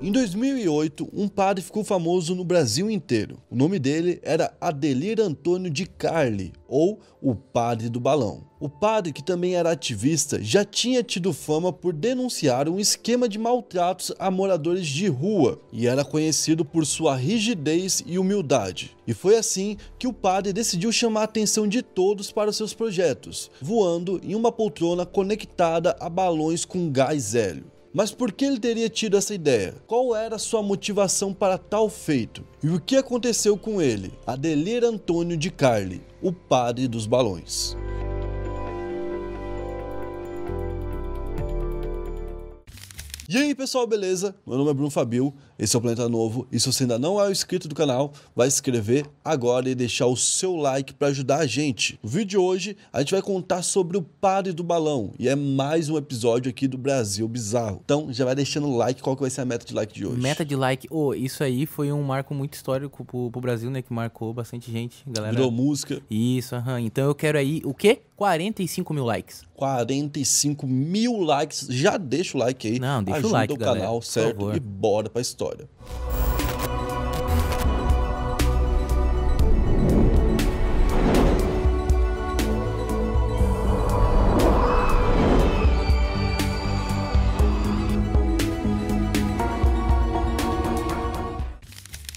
Em 2008, um padre ficou famoso no Brasil inteiro. O nome dele era Adelir Antônio de Carli, ou o Padre do Balão. O padre, que também era ativista, já tinha tido fama por denunciar um esquema de maltratos a moradores de rua e era conhecido por sua rigidez e humildade. E foi assim que o padre decidiu chamar a atenção de todos para os seus projetos, voando em uma poltrona conectada a balões com gás hélio. Mas por que ele teria tido essa ideia? Qual era sua motivação para tal feito? E o que aconteceu com ele? Adelir Antônio de Carli, o Padre dos Balões. E aí pessoal, beleza? Meu nome é Bruno Fabio, esse é o Planeta Novo, e se você ainda não é inscrito do canal, vai se inscrever agora e deixar o seu like para ajudar a gente. No vídeo de hoje, a gente vai contar sobre o Padre do Balão, e é mais um episódio aqui do Brasil Bizarro. Então já vai deixando o like, qual que vai ser a meta de like de hoje? Meta de like, isso aí foi um marco muito histórico pro Brasil, né, que marcou bastante gente, galera. Virou música. Isso, então eu quero aí, o quê? 45 mil likes. 45 mil likes, já deixa o like aí. Não, deixa ajuda o like, o galera, canal, certo? favor. E bora pra história.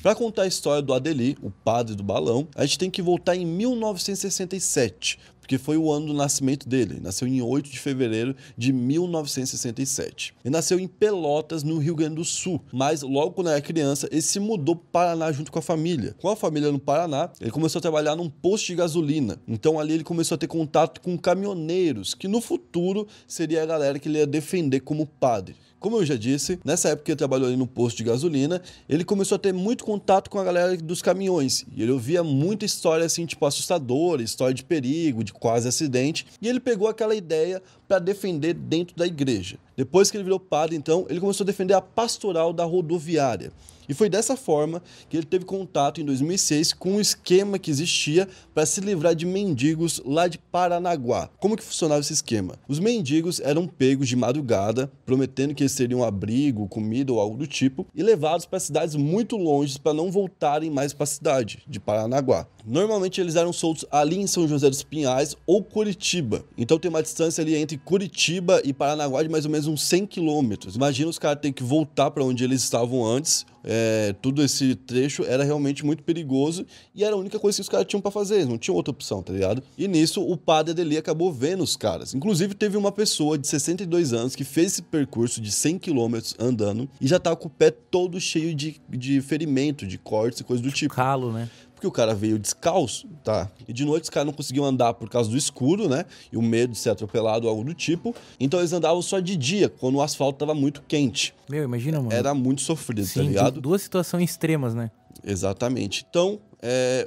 Para contar a história do Adelir, o Padre do Balão, a gente tem que voltar em 1967, porque foi o ano do nascimento dele. Nasceu em 8 de fevereiro de 1967. Ele nasceu em Pelotas, no Rio Grande do Sul, mas logo quando era criança, ele se mudou para o Paraná junto com a família. Com a família no Paraná, ele começou a trabalhar num posto de gasolina. Então ali ele começou a ter contato com caminhoneiros, que no futuro seria a galera que ele ia defender como padre. Como eu já disse, nessa época que ele trabalhou ali no posto de gasolina, ele começou a ter muito contato com a galera dos caminhões. E ele ouvia muita história assim, tipo assustadora, história de perigo, de quase acidente. E ele pegou aquela ideia para defender dentro da igreja. Depois que ele virou padre, então, ele começou a defender a pastoral da rodoviária. E foi dessa forma que ele teve contato em 2006 com um esquema que existia para se livrar de mendigos lá de Paranaguá. Como que funcionava esse esquema? Os mendigos eram pegos de madrugada, prometendo que eles teriam abrigo, comida ou algo do tipo, e levados para cidades muito longe para não voltarem mais para a cidade de Paranaguá. Normalmente eles eram soltos ali em São José dos Pinhais ou Curitiba. Então tem uma distância ali entre Curitiba e Paranaguá de mais ou menos uns 100 quilômetros. Imagina os caras terem que voltar para onde eles estavam antes. Todo esse trecho era realmente muito perigoso e era a única coisa que os caras tinham pra fazer, não tinha outra opção, tá ligado? E nisso o padre Adelir acabou vendo os caras. Inclusive teve uma pessoa de 62 anos que fez esse percurso de 100 km andando e já tava com o pé todo cheio de ferimento, de cortes e coisa do tipo. Calo, né? Porque o cara veio descalço, tá? E de noite os caras não conseguiam andar por causa do escuro, né? E o medo de ser atropelado ou algo do tipo. Então eles andavam só de dia, quando o asfalto tava muito quente. Meu, imagina, mano. Era muito sofrido, Sim, tá ligado? duas situações extremas, né? Exatamente. Então,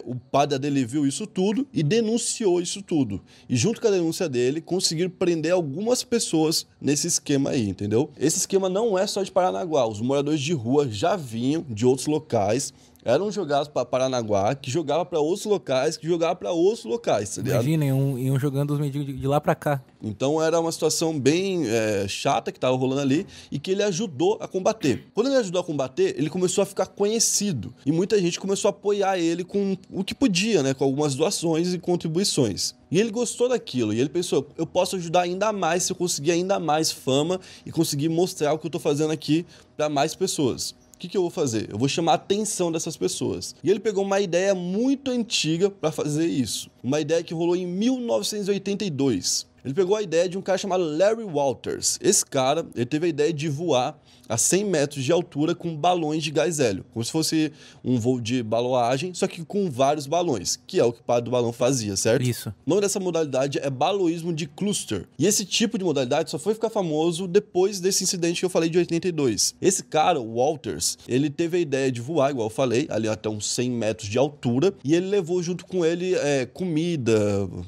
o padre Adelir viu isso tudo e denunciou isso tudo. E junto com a denúncia dele, conseguiram prender algumas pessoas nesse esquema aí, entendeu? Esse esquema não é só de Paranaguá. Os moradores de rua já vinham de outros locais, eram jogados para Paranaguá, que jogava para outros locais, que jogava para outros locais, tá ligado? Imagina, iam jogando os mendigos de lá pra cá. Então era uma situação bem chata que tava rolando ali e que ele ajudou a combater. Quando ele ajudou a combater, ele começou a ficar conhecido e muita gente começou a apoiar ele com o que podia, né? Com algumas doações e contribuições. E ele gostou daquilo e ele pensou, eu posso ajudar ainda mais se eu conseguir ainda mais fama e conseguir mostrar o que eu tô fazendo aqui para mais pessoas. O que eu vou fazer? Eu vou chamar a atenção dessas pessoas. E ele pegou uma ideia muito antiga para fazer isso. Uma ideia que rolou em 1982. Ele pegou a ideia de um cara chamado Larry Walters. Esse cara, ele teve a ideia de voar a 100 metros de altura com balões de gás hélio. Como se fosse um voo de baloagem, só que com vários balões, que é o que o padre do balão fazia, certo? Isso. O nome dessa modalidade é baloísmo de cluster. E esse tipo de modalidade só foi ficar famoso depois desse incidente que eu falei de 82. Esse cara, o Walters, ele teve a ideia de voar, igual eu falei, ali até uns 100 metros de altura, e ele levou junto com ele comida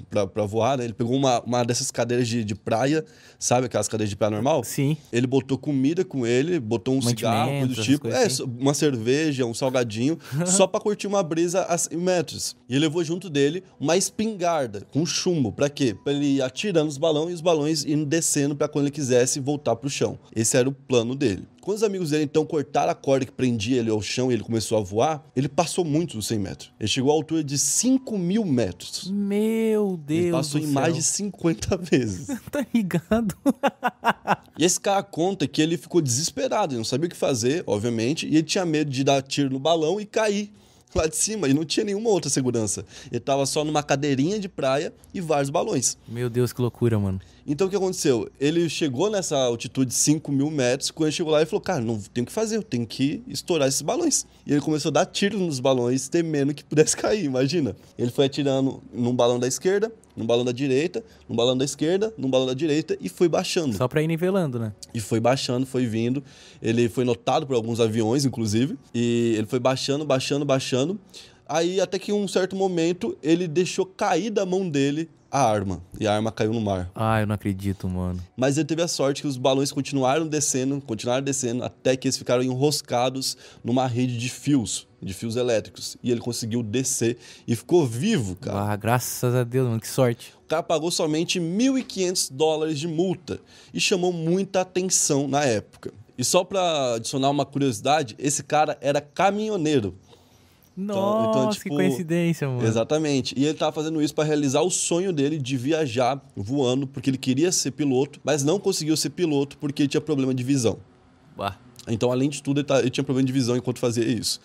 pra voar, né? Ele pegou uma dessas cadeiras de praia, sabe aquelas cadeiras de praia normal? Sim. Ele botou comida com ele, botou um cigarro, coisa do tipo, assim. uma cerveja, um salgadinho, só pra curtir uma brisa a 100 metros. E ele levou junto dele uma espingarda com chumbo, pra quê? Pra ele ir atirando os balões e os balões indo descendo pra quando ele quisesse voltar pro chão. Esse era o plano dele. Quando os amigos dele, então, cortaram a corda que prendia ele ao chão e ele começou a voar, ele passou muito dos 100 metros. Ele chegou à altura de 5.000 metros. Meu Deus Ele passou do em céu. mais de 50 vezes. Tá ligado? E esse cara conta que ele ficou desesperado, ele não sabia o que fazer, obviamente, e ele tinha medo de dar tiro no balão e cair lá de cima, e não tinha nenhuma outra segurança. Ele tava só numa cadeirinha de praia e vários balões. Meu Deus, que loucura, mano. Então o que aconteceu? Ele chegou nessa altitude de 5.000 metros, quando ele chegou lá ele falou, cara, não tenho o que fazer, eu tenho que estourar esses balões. E ele começou a dar tiro nos balões, temendo que pudesse cair, imagina. Ele foi atirando num balão da esquerda, num balão da direita, num balão da esquerda, num balão da direita e foi baixando. Só pra ir nivelando, né? E foi baixando, foi vindo. Ele foi notado por alguns aviões, inclusive. E ele foi baixando, baixando, baixando. Aí, até que em um certo momento, ele deixou cair da mão dele a arma. E a arma caiu no mar. Ah, eu não acredito, mano. Mas ele teve a sorte que os balões continuaram descendo, até que eles ficaram enroscados numa rede de fios elétricos. E ele conseguiu descer e ficou vivo, cara. Ah, graças a Deus, mano, que sorte. O cara pagou somente $1.500 de multa e chamou muita atenção na época. E só pra adicionar uma curiosidade, esse cara era caminhoneiro. Nossa, tipo, que coincidência, mano. Exatamente. E ele tava fazendo isso para realizar o sonho dele de viajar voando, porque ele queria ser piloto, mas não conseguiu ser piloto porque ele tinha problema de visão. Bah. Então, além de tudo, ele tinha problema de visão enquanto fazia isso.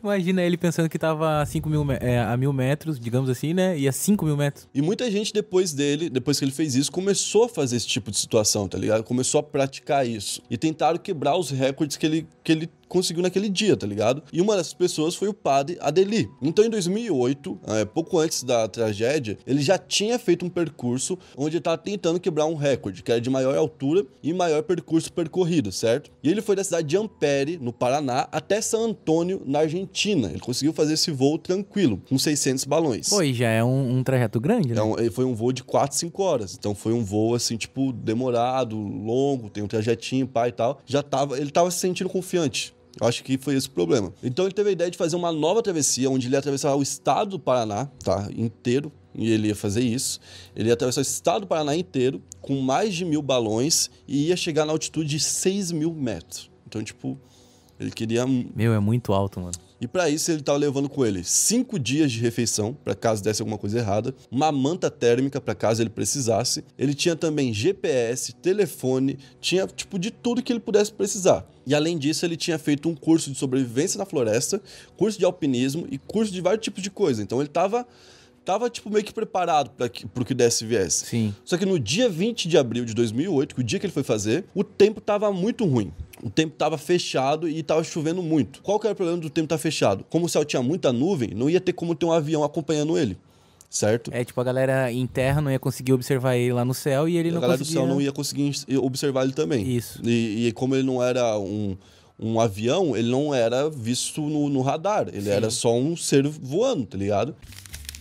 Imagina ele pensando que tava a 1.000 metros, digamos assim, né? E a 5.000 metros. E muita gente depois que ele fez isso, começou a fazer esse tipo de situação, tá ligado? Começou a praticar isso. E tentaram quebrar os recordes que ele conseguiu naquele dia, tá ligado? E uma dessas pessoas foi o padre Adeli. Então, em 2008, pouco antes da tragédia, ele já tinha feito um percurso onde ele estava tentando quebrar um recorde, que era de maior altura e maior percurso percorrido, certo? E ele foi da cidade de Ampere, no Paraná, até San Antônio, na Argentina. Ele conseguiu fazer esse voo tranquilo, com 600 balões. Pô, e já é um trajeto grande, né? Foi um voo de 4, 5 horas. Então, foi um voo, assim, tipo, demorado, longo, tem um trajetinho, pá e tal. Ele tava se sentindo confiante. Eu acho que foi esse o problema. Então ele teve a ideia de fazer uma nova travessia, onde ele ia atravessar o estado do Paraná, tá? Inteiro. E ele ia fazer isso. Ele ia atravessar o estado do Paraná inteiro, com mais de 1.000 balões, e ia chegar na altitude de 6.000 metros. Então, tipo, ele queria... Meu, é muito alto, mano. E para isso ele tava levando com ele 5 dias de refeição, para caso desse alguma coisa errada, uma manta térmica para caso ele precisasse. Ele tinha também GPS, telefone, tinha tipo de tudo que ele pudesse precisar. E além disso, ele tinha feito um curso de sobrevivência na floresta, curso de alpinismo e curso de vários tipos de coisa. Então ele tava tipo meio que preparado para o que desse e viesse. Sim. Só que no dia 20 de abril de 2008, que o dia que ele foi fazer, o tempo tava muito ruim. O tempo estava fechado e estava chovendo muito. Qual que era o problema do tempo estar fechado? Como o céu tinha muita nuvem, não ia ter como ter um avião acompanhando ele, certo? É, tipo, a galera em terra não ia conseguir observar ele lá no céu e ele não conseguia... A galera do céu não ia conseguir observar ele também. Isso. E como ele não era um avião, ele não era visto no radar. Ele era só um ser voando, tá ligado?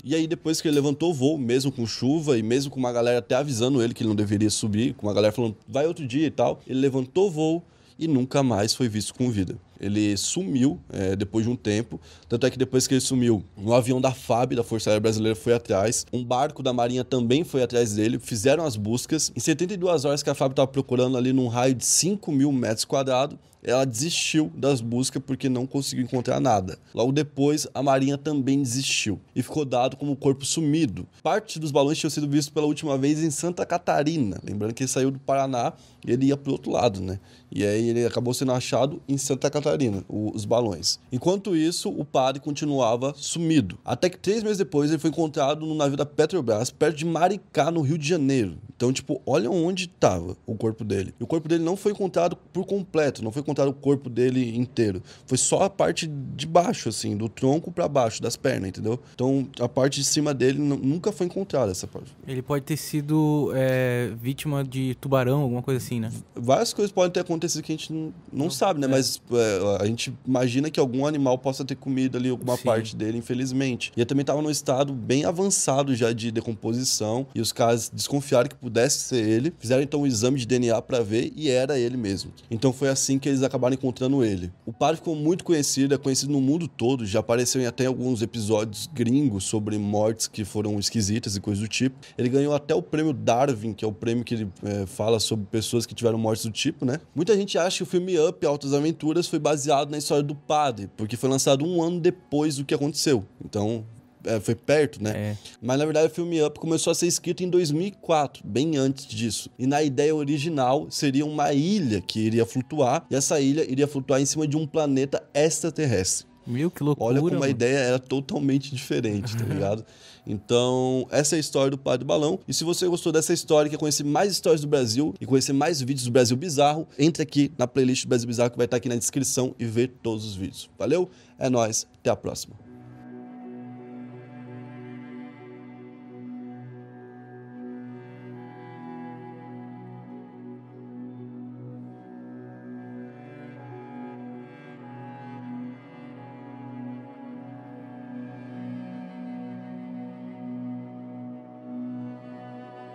E aí, depois que ele levantou o voo, mesmo com chuva e mesmo com uma galera até avisando ele que ele não deveria subir, com uma galera falando, vai outro dia e tal, ele levantou o voo e nunca mais foi visto com vida. Ele sumiu depois de um tempo, tanto é que depois que ele sumiu, um avião da FAB, da Força Aérea Brasileira, foi atrás, um barco da Marinha também foi atrás dele, fizeram as buscas. Em 72 horas que a FAB estava procurando ali num raio de 5.000 metros quadrados, ela desistiu das buscas porque não conseguiu encontrar nada. Logo depois, a Marinha também desistiu e ficou dado como corpo sumido. Parte dos balões tinham sido vistos pela última vez em Santa Catarina. Lembrando que ele saiu do Paraná e ele ia pro outro lado, né? E aí ele acabou sendo achado em Santa Catarina, os balões. Enquanto isso, o padre continuava sumido. Até que 3 meses depois, ele foi encontrado no navio da Petrobras, perto de Maricá, no Rio de Janeiro. Então, tipo, olha onde estava o corpo dele. E o corpo dele não foi encontrado por completo, não foi encontrado o corpo dele inteiro. Foi só a parte de baixo, assim, do tronco para baixo, das pernas, entendeu? Então, a parte de cima dele nunca foi encontrada, essa parte. Ele pode ter sido vítima de tubarão, alguma coisa assim, né? Várias coisas podem ter acontecido que a gente não sabe, né? Mas A gente imagina que algum animal possa ter comido ali alguma parte dele, infelizmente. E ele também estava num estado bem avançado já de decomposição, e os caras desconfiaram que pudesse ser ele, fizeram então um exame de DNA para ver e era ele mesmo. Então foi assim que eles acabaram encontrando ele. O padre ficou muito conhecido, é conhecido no mundo todo, já apareceu em até alguns episódios gringos sobre mortes que foram esquisitas e coisas do tipo. Ele ganhou até o prêmio Darwin, que é o prêmio que ele fala sobre pessoas que tiveram mortes do tipo, né? Muita gente acha que o filme Up, Altas Aventuras, foi baseado na história do padre, porque foi lançado um ano depois do que aconteceu. Então, foi perto, né? Mas, na verdade, o filme Up começou a ser escrito em 2004, bem antes disso. E na ideia original, seria uma ilha que iria flutuar, e essa ilha iria flutuar em cima de um planeta extraterrestre. Meu, que loucura. Olha como a ideia era totalmente diferente, tá ligado? Então, essa é a história do Padre Balão. E se você gostou dessa história, quer conhecer mais histórias do Brasil e conhecer mais vídeos do Brasil Bizarro, entre aqui na playlist do Brasil Bizarro, que vai estar aqui na descrição, e ver todos os vídeos. Valeu? É nóis. Até a próxima.